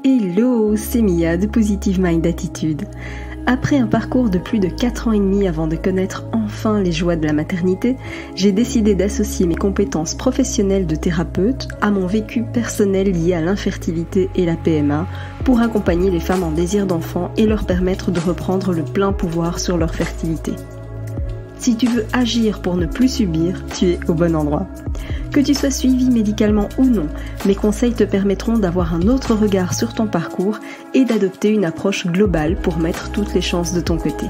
Hello, c'est Mia de Positive Mind Attitude. Après un parcours de plus de 4 ans et demi avant de connaître enfin les joies de la maternité, j'ai décidé d'associer mes compétences professionnelles de thérapeute à mon vécu personnel lié à l'infertilité et la PMA pour accompagner les femmes en désir d'enfant et leur permettre de reprendre le plein pouvoir sur leur fertilité. Si tu veux agir pour ne plus subir, tu es au bon endroit. Que tu sois suivi médicalement ou non, mes conseils te permettront d'avoir un autre regard sur ton parcours et d'adopter une approche globale pour mettre toutes les chances de ton côté.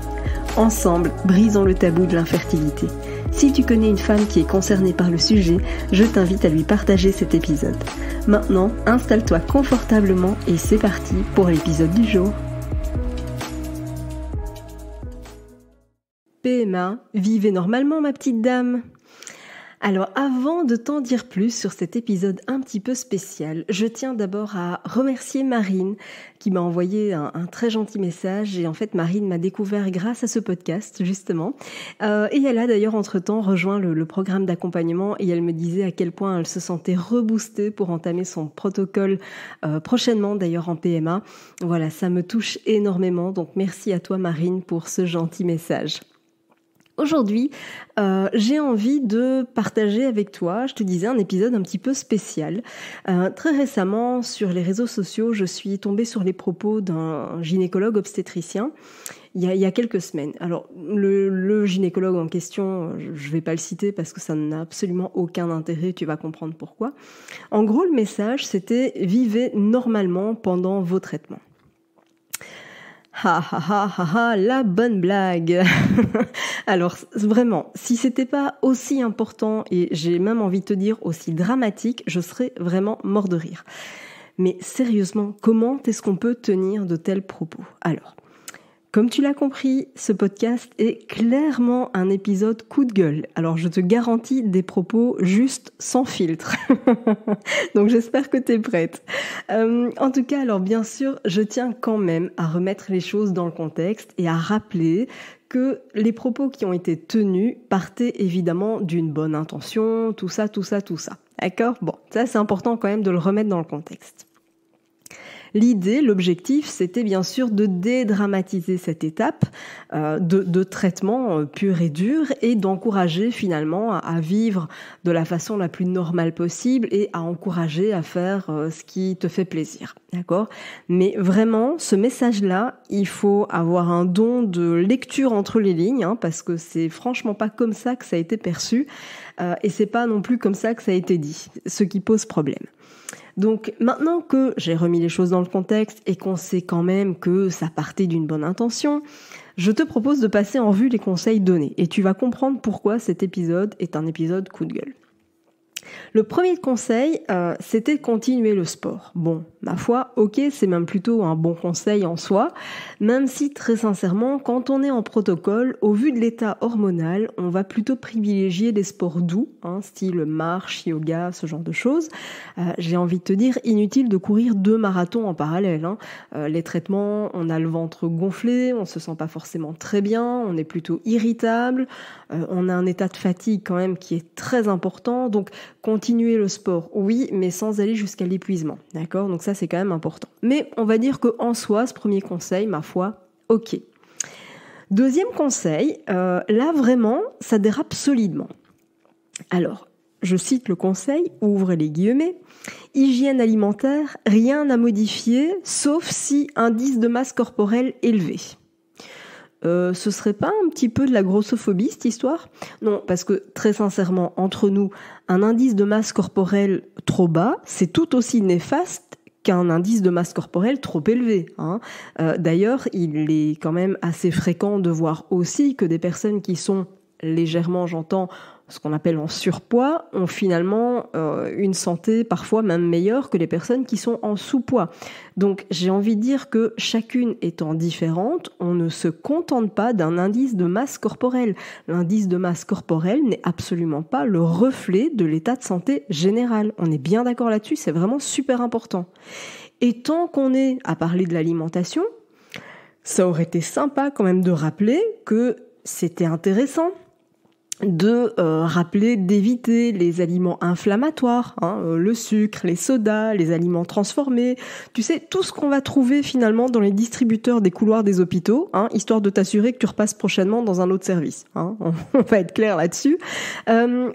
Ensemble, brisons le tabou de l'infertilité. Si tu connais une femme qui est concernée par le sujet, je t'invite à lui partager cet épisode. Maintenant, installe-toi confortablement et c'est parti pour l'épisode du jour. PMA, vivez normalement ma petite dame. Alors avant de t'en dire plus sur cet épisode un petit peu spécial, je tiens d'abord à remercier Marine qui m'a envoyé un très gentil message et en fait Marine m'a découvert grâce à ce podcast justement et elle a d'ailleurs entre-temps rejoint le programme d'accompagnement et elle me disait à quel point elle se sentait reboostée pour entamer son protocole prochainement d'ailleurs en PMA. Voilà, ça me touche énormément donc merci à toi Marine pour ce gentil message. Aujourd'hui, j'ai envie de partager avec toi, je te disais, un épisode un petit peu spécial. Très récemment, sur les réseaux sociaux, je suis tombée sur les propos d'un gynécologue obstétricien il y a quelques semaines. Alors, le gynécologue en question, je vais pas le citer parce que ça n'a absolument aucun intérêt, tu vas comprendre pourquoi. En gros, le message, c'était « Vivez normalement pendant vos traitements ». La bonne blague. Alors vraiment, si c'était pas aussi important et j'ai même envie de te dire aussi dramatique, je serais vraiment mort de rire. Mais sérieusement, comment est-ce qu'on peut tenir de tels propos ? Alors, comme tu l'as compris, ce podcast est clairement un épisode coup de gueule. Alors je te garantis des propos juste sans filtre. Donc j'espère que tu es prête. En tout cas, alors bien sûr, je tiens quand même à remettre les choses dans le contexte et à rappeler que les propos qui ont été tenus partaient évidemment d'une bonne intention, tout ça. D'accord ? Bon, ça c'est important quand même de le remettre dans le contexte. L'idée, l'objectif, c'était bien sûr de dédramatiser cette étape de traitement pur et dur et d'encourager finalement à vivre de la façon la plus normale possible et à encourager à faire ce qui te fait plaisir. D'accord ? Mais vraiment, ce message-là, il faut avoir un don de lecture entre les lignes parce que c'est franchement pas comme ça que ça a été perçu et c'est pas non plus comme ça que ça a été dit, ce qui pose problème. Donc maintenant que j'ai remis les choses dans le contexte et qu'on sait quand même que ça partait d'une bonne intention, je te propose de passer en revue les conseils donnés et tu vas comprendre pourquoi cet épisode est un épisode coup de gueule. Le premier conseil, c'était de continuer le sport. Bon, ma foi, ok, c'est même plutôt un bon conseil en soi, même si très sincèrement, quand on est en protocole, au vu de l'état hormonal, on va plutôt privilégier des sports doux, style marche, yoga, ce genre de choses. J'ai envie de te dire, inutile de courir 2 marathons en parallèle. Les traitements, on a le ventre gonflé, on se sent pas forcément très bien, on est plutôt irritable, on a un état de fatigue quand même qui est très important, donc continuer le sport, oui, mais sans aller jusqu'à l'épuisement, d'accord ? Donc ça, c'est quand même important. Mais on va dire qu'en soi, ce premier conseil, ma foi, ok. Deuxième conseil, là vraiment, ça dérape solidement. Alors, je cite le conseil, ouvre les guillemets, hygiène alimentaire, rien à modifier, sauf si indice de masse corporelle élevé. Ce serait pas un petit peu de la grossophobie cette histoire ? Non, parce que très sincèrement, entre nous, un indice de masse corporelle trop bas, c'est tout aussi néfaste qu'un indice de masse corporelle trop élevé. D'ailleurs, il est quand même assez fréquent de voir aussi que des personnes qui sont légèrement, j'entends, ce qu'on appelle en surpoids, ont finalement une santé parfois même meilleure que les personnes qui sont en sous-poids. Donc j'ai envie de dire que chacune étant différente, on ne se contente pas d'un indice de masse corporelle. L'indice de masse corporelle n'est absolument pas le reflet de l'état de santé général. On est bien d'accord là-dessus, c'est vraiment super important. Et tant qu'on est à parler de l'alimentation, ça aurait été sympa quand même de rappeler que c'était intéressant de rappeler d'éviter les aliments inflammatoires, le sucre, les sodas, les aliments transformés, tu sais, tout ce qu'on va trouver finalement dans les distributeurs des couloirs des hôpitaux, histoire de t'assurer que tu repasses prochainement dans un autre service. On va être clair là-dessus.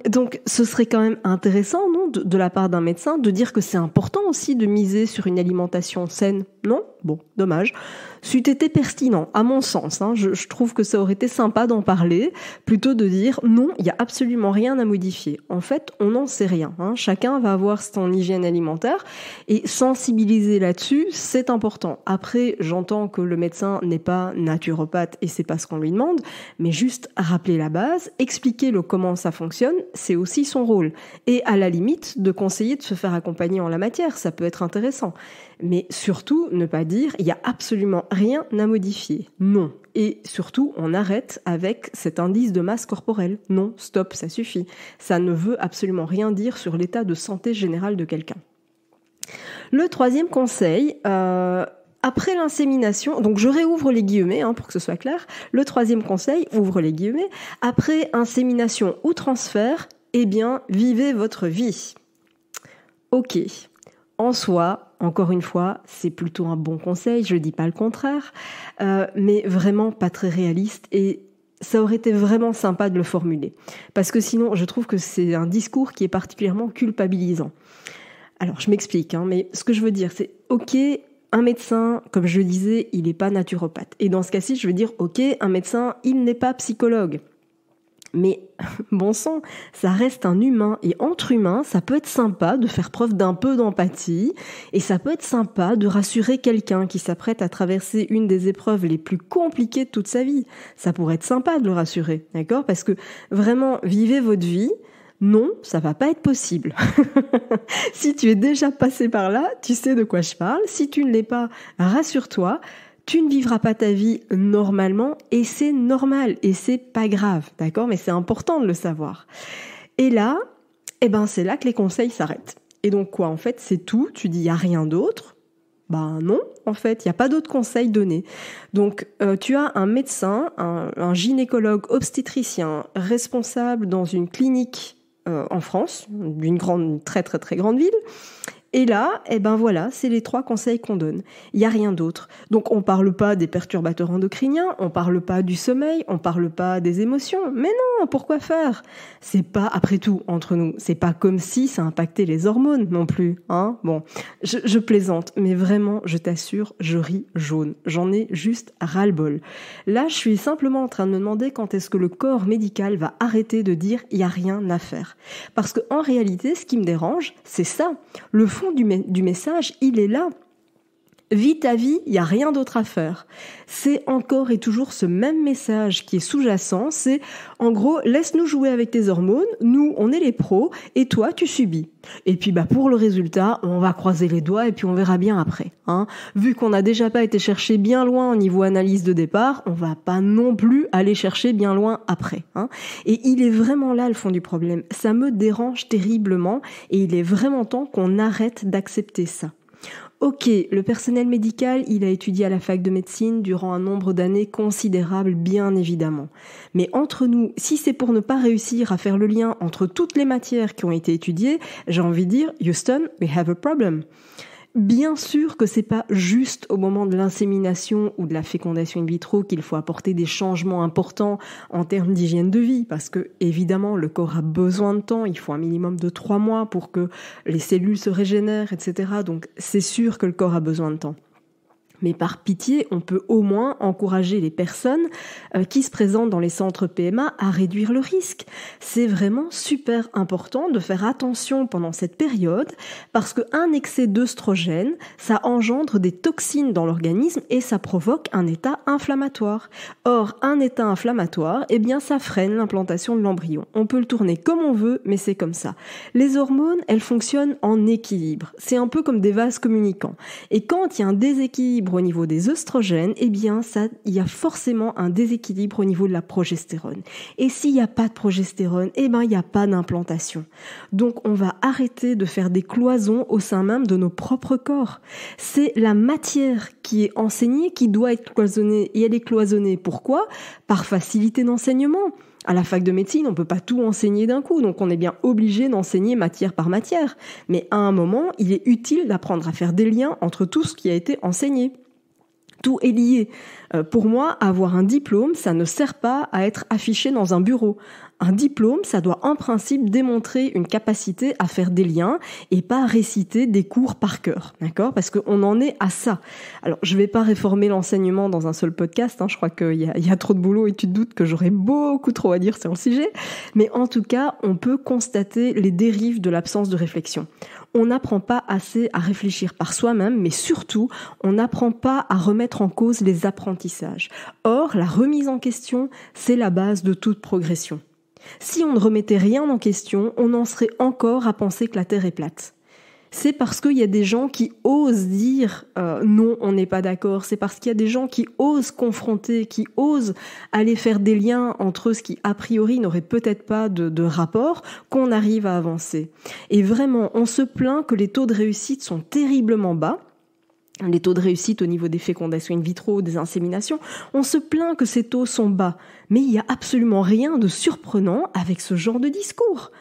Donc ce serait quand même intéressant, non, de la part d'un médecin, de dire que c'est important aussi de miser sur une alimentation saine, non ? Bon, dommage. C'eût été pertinent, à mon sens. Je trouve que ça aurait été sympa d'en parler, plutôt de dire non, il n'y a absolument rien à modifier. En fait, on n'en sait rien. Chacun va avoir son hygiène alimentaire et sensibiliser là-dessus, c'est important. Après, j'entends que le médecin n'est pas naturopathe et c'est pas ce qu'on lui demande, mais juste rappeler la base, expliquer comment ça fonctionne, c'est aussi son rôle. Et à la limite, de conseiller de se faire accompagner en la matière, ça peut être intéressant. Mais surtout, ne pas dire il n'y a absolument rien à modifier. Non. Et surtout, on arrête avec cet indice de masse corporelle. Non, stop, ça suffit. Ça ne veut absolument rien dire sur l'état de santé général de quelqu'un. Le troisième conseil, après l'insémination, donc je réouvre les guillemets pour que ce soit clair. Le troisième conseil, ouvre les guillemets, après insémination ou transfert, eh bien, vivez votre vie. Ok. En soi, encore une fois, c'est plutôt un bon conseil, je dis pas le contraire, mais vraiment pas très réaliste et ça aurait été vraiment sympa de le formuler. Parce que sinon, je trouve que c'est un discours qui est particulièrement culpabilisant. Alors, je m'explique, mais ce que je veux dire, c'est ok, un médecin, comme je le disais, il n'est pas naturopathe. Et dans ce cas-ci, je veux dire, ok, un médecin, il n'est pas psychologue. Mais bon sang, ça reste un humain et entre humains, ça peut être sympa de faire preuve d'un peu d'empathie et ça peut être sympa de rassurer quelqu'un qui s'apprête à traverser une des épreuves les plus compliquées de toute sa vie. Ça pourrait être sympa de le rassurer, d'accord ? Parce que vraiment, vivez votre vie. Non, ça va pas être possible. Si tu es déjà passé par là, tu sais de quoi je parle. Si tu ne l'es pas, rassure-toi. Tu ne vivras pas ta vie normalement et c'est normal et c'est pas grave, d'accord ? Mais c'est important de le savoir. Et là, c'est là que les conseils s'arrêtent. Et donc quoi ? En fait, c'est tout. Tu dis, il n'y a rien d'autre. Non, en fait, il n'y a pas d'autres conseils donnés. Donc, tu as un médecin, un gynécologue obstétricien responsable dans une clinique en France, d'une très très très grande ville. Et là, voilà, c'est les 3 conseils qu'on donne. Il n'y a rien d'autre. Donc, on parle pas des perturbateurs endocriniens, on parle pas du sommeil, on parle pas des émotions. Mais non, pourquoi faire ? C'est pas, après tout, entre nous, c'est pas comme si ça impactait les hormones non plus, Bon, je plaisante, mais vraiment, je t'assure, je ris jaune. J'en ai juste ras-le-bol. Là, je suis simplement en train de me demander quand est-ce que le corps médical va arrêter de dire il y a rien à faire. Parce que en réalité, ce qui me dérange, c'est ça. Le fond du message, il est là. Vis ta vie, il n'y a rien d'autre à faire. C'est encore et toujours ce même message qui est sous-jacent, c'est en gros, laisse-nous jouer avec tes hormones, nous on est les pros et toi tu subis. Et puis pour le résultat, on va croiser les doigts et puis on verra bien après. Vu qu'on n'a déjà pas été chercher bien loin au niveau analyse de départ, on va pas non plus aller chercher bien loin après. Et il est vraiment là le fond du problème. Ça me dérange terriblement et il est vraiment temps qu'on arrête d'accepter ça. Ok, le personnel médical, il a étudié à la fac de médecine durant un nombre d'années considérable, bien évidemment. Mais entre nous, si c'est pour ne pas réussir à faire le lien entre toutes les matières qui ont été étudiées, j'ai envie de dire, Houston, we have a problem. Bien sûr que c'est pas juste au moment de l'insémination ou de la fécondation in vitro qu'il faut apporter des changements importants en termes d'hygiène de vie, parce que évidemment le corps a besoin de temps, il faut un minimum de 3 mois pour que les cellules se régénèrent, etc. Donc c'est sûr que le corps a besoin de temps. Mais par pitié, on peut au moins encourager les personnes qui se présentent dans les centres PMA à réduire le risque. C'est vraiment super important de faire attention pendant cette période parce qu'un excès d'œstrogène, ça engendre des toxines dans l'organisme et ça provoque un état inflammatoire. Or, un état inflammatoire, ça freine l'implantation de l'embryon. On peut le tourner comme on veut, mais c'est comme ça. Les hormones, elles fonctionnent en équilibre. C'est un peu comme des vases communicants. Et quand il y a un déséquilibre au niveau des œstrogènes, il y a forcément un déséquilibre au niveau de la progestérone. Et s'il n'y a pas de progestérone, il n'y a pas d'implantation. Donc, on va arrêter de faire des cloisons au sein même de nos propres corps. C'est la matière qui est enseignée qui doit être cloisonnée. Et elle est cloisonnée. Pourquoi ? Par facilité d'enseignement. À la fac de médecine, on peut pas tout enseigner d'un coup, donc on est bien obligé d'enseigner matière par matière. Mais à un moment, il est utile d'apprendre à faire des liens entre tout ce qui a été enseigné. Tout est lié. Pour moi, avoir un diplôme, ça ne sert pas à être affiché dans un bureau. Un diplôme, ça doit en principe démontrer une capacité à faire des liens et pas réciter des cours par cœur, d'accord ? Parce qu'on en est à ça. Alors, je vais pas réformer l'enseignement dans un seul podcast, je crois qu'il y a trop de boulot et tu te doutes que j'aurais beaucoup trop à dire sur le sujet. Mais en tout cas, on peut constater les dérives de l'absence de réflexion. On n'apprend pas assez à réfléchir par soi-même, mais surtout, on n'apprend pas à remettre en cause les apprentissages. Or, la remise en question, c'est la base de toute progression. Si on ne remettait rien en question, on en serait encore à penser que la Terre est plate. C'est parce qu'il y a des gens qui osent dire non, on n'est pas d'accord. C'est parce qu'il y a des gens qui osent confronter, qui osent aller faire des liens entre ce qui, a priori, n'aurait peut-être pas de rapport, qu'on arrive à avancer. Et vraiment, on se plaint que les taux de réussite sont terriblement bas. Les taux de réussite au niveau des fécondations in vitro, des inséminations, on se plaint que ces taux sont bas. Mais il n'y a absolument rien de surprenant avec ce genre de discours.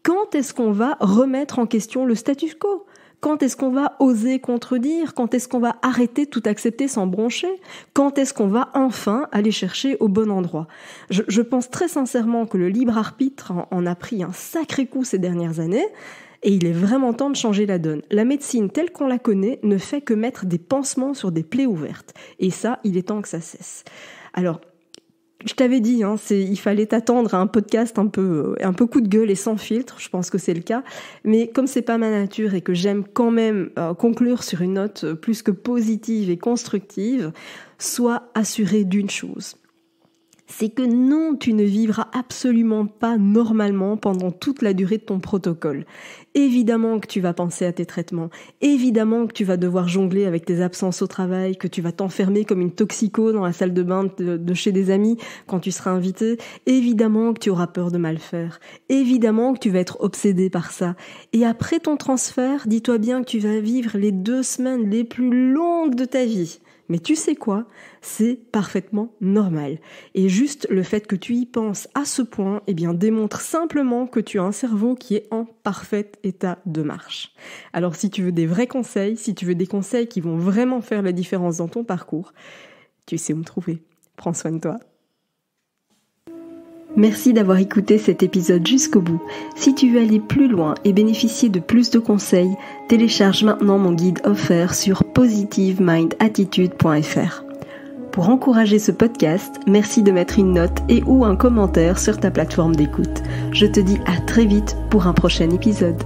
Quand est-ce qu'on va remettre en question le status quo ? Quand est-ce qu'on va oser contredire ? Quand est-ce qu'on va arrêter de tout accepter sans broncher ? Quand est-ce qu'on va enfin aller chercher au bon endroit ? Je pense très sincèrement que le libre arbitre en a pris un sacré coup ces dernières années. Et il est vraiment temps de changer la donne. La médecine telle qu'on la connaît ne fait que mettre des pansements sur des plaies ouvertes. Et ça, il est temps que ça cesse. Alors, je t'avais dit, il fallait t'attendre à un podcast un peu coup de gueule et sans filtre. Je pense que c'est le cas. Mais comme c'est pas ma nature et que j'aime quand même conclure sur une note plus que positive et constructive, sois assuré d'une chose. C'est que non, tu ne vivras absolument pas normalement pendant toute la durée de ton protocole. Évidemment que tu vas penser à tes traitements, évidemment que tu vas devoir jongler avec tes absences au travail, que tu vas t'enfermer comme une toxico dans la salle de bain de chez des amis quand tu seras invité, évidemment que tu auras peur de mal faire, évidemment que tu vas être obsédé par ça. Et après ton transfert, dis-toi bien que tu vas vivre les 2 semaines les plus longues de ta vie. Mais tu sais quoi ? C'est parfaitement normal. Et juste le fait que tu y penses à ce point, démontre simplement que tu as un cerveau qui est en parfait état de marche. Alors si tu veux des vrais conseils, si tu veux des conseils qui vont vraiment faire la différence dans ton parcours, tu sais où me trouver. Prends soin de toi. Merci d'avoir écouté cet épisode jusqu'au bout. Si tu veux aller plus loin et bénéficier de plus de conseils, télécharge maintenant mon guide offert sur positivemindattitude.fr. Pour encourager ce podcast, merci de mettre une note et ou un commentaire sur ta plateforme d'écoute. Je te dis à très vite pour un prochain épisode.